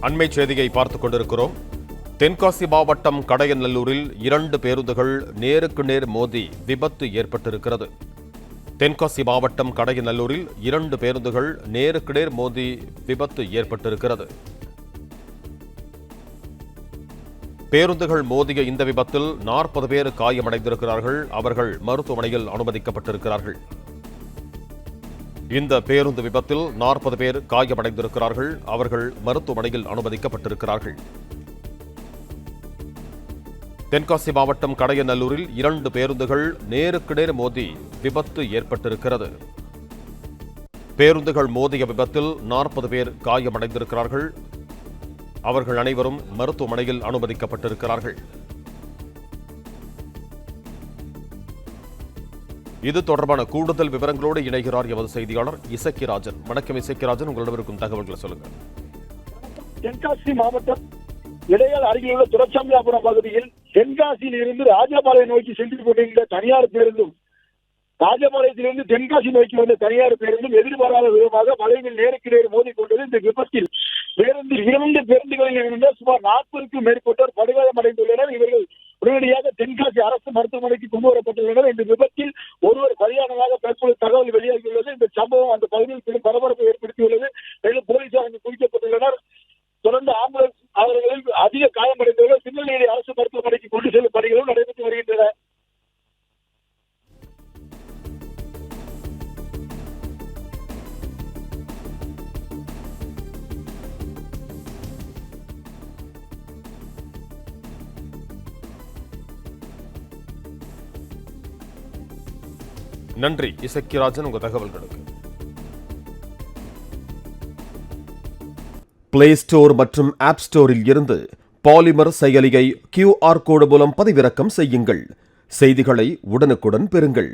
அண்மை செய்தியை பார்த்துக் கொண்டிருக்கிறோம். தென்காசி மாவட்டம் கடையநல்லூரில் 2 பேருந்துகள் நேருக்கு நேர் மோதி விபத்து ஏற்பட்டிருக்கிறது. தென்காசி மாவட்டம் கடையநல்லூரில் 2 பேருந்துகள் நேருக்கு நேர் மோதி விபத்து ஏற்பட்டிருக்கிறது. பேருந்துகள் மோதிய இந்த விபத்தில் 40 பேர் காயமடைந்திருக்கிறார்கள். அவர்கள் மருத்துவமனையில் அனுமதிக்கப்பட்டிருக்கிறார்கள். இந்த பேருந்து விபத்தில் 40 பேர் காயமடைந்திருக்கிறார்கள். அவர்கள் மருத்துவமனையில் அனுமதிக்கப்பட்டிருக்கிறார்கள். தென்காசி மாவட்டம் கடையநல்லூரில் 2 பேருந்துகள் நேருக்கு நேர் மோதி விபத்து ஏற்பட்டிருக்கிறது. பேருந்துகள் மோதிய விபத்தில் 40 பேர் காயமடைந்திருக்கிறார்கள். அவர்கள் அனைவரும் மருத்துவமனையில் அனுமதிக்கப்பட்டிருக்கிறார்கள். இது தொடர்பான கூடுதல் விவரங்களோடு இணைகிறார் எமது செய்தியாளர் இசக்கிராஜன். வணக்கம் இசக்கிராஜன், உங்களிடம் இருக்கும் தகவல்களை சொல்லுங்கள். தென்காசி மாவட்டம் இடையால் அருகில் உள்ள துரச்சாமியாபுரம் பகுதியில் தென்காசியில் இருந்து ராஜபாளையம் நோக்கி சென்று கொண்டிருந்த தனியார் பேருந்தும் ராஜபாளையத்திலிருந்து தென்காசி நோக்கி வந்த தனியார் பேருந்தும் எதிர்பாராத விதமாக மலையில் நேருக்கு நேர் மோதிக்கொண்டது. இந்த விபத்தில் பேருந்தில் 2 பேருந்துகளில் இருந்த சுமார் 40க்கும் மேற்பட்டோர் படுகாயமடைந்துள்ளனர். இவர்கள் உடனடியாக தென்காசி அரசு மருத்துவமனைக்கு கொண்டு வரப்பட்டுள்ளனர். இந்த விபத்தில் ஒருவர் பலியானதாக தற்போது தகவல் வெளியாகியுள்ளது. இந்த சம்பவம் அந்த பகுதியில் பெரும் பரபரப்பை ஏற்படுத்தியுள்ளது. மேலும் போலீசார் அங்கு குவிக்கப்பட்டுள்ளனர். தொடர்ந்து ஆம்புலன்ஸ் அவர்களில் அதிக காயமடைந்தவர்கள் திருநெல்வேலி அரசு மருத்துவமனைக்கு கொண்டு செல்லும் பணிகளும் நடைபெற்று வருகின்றன. நன்றி இசக்கிராஜன், உங்க தகவல்களுக்கு. பிளே ஸ்டோர் மற்றும் ஆப் ஸ்டோரில் இருந்து பாலிமர் செயலியை QR கோடு மூலம் பதிவிறக்கம் செய்யுங்கள். செய்திகளை உடனுக்குடன் பெறுங்கள்.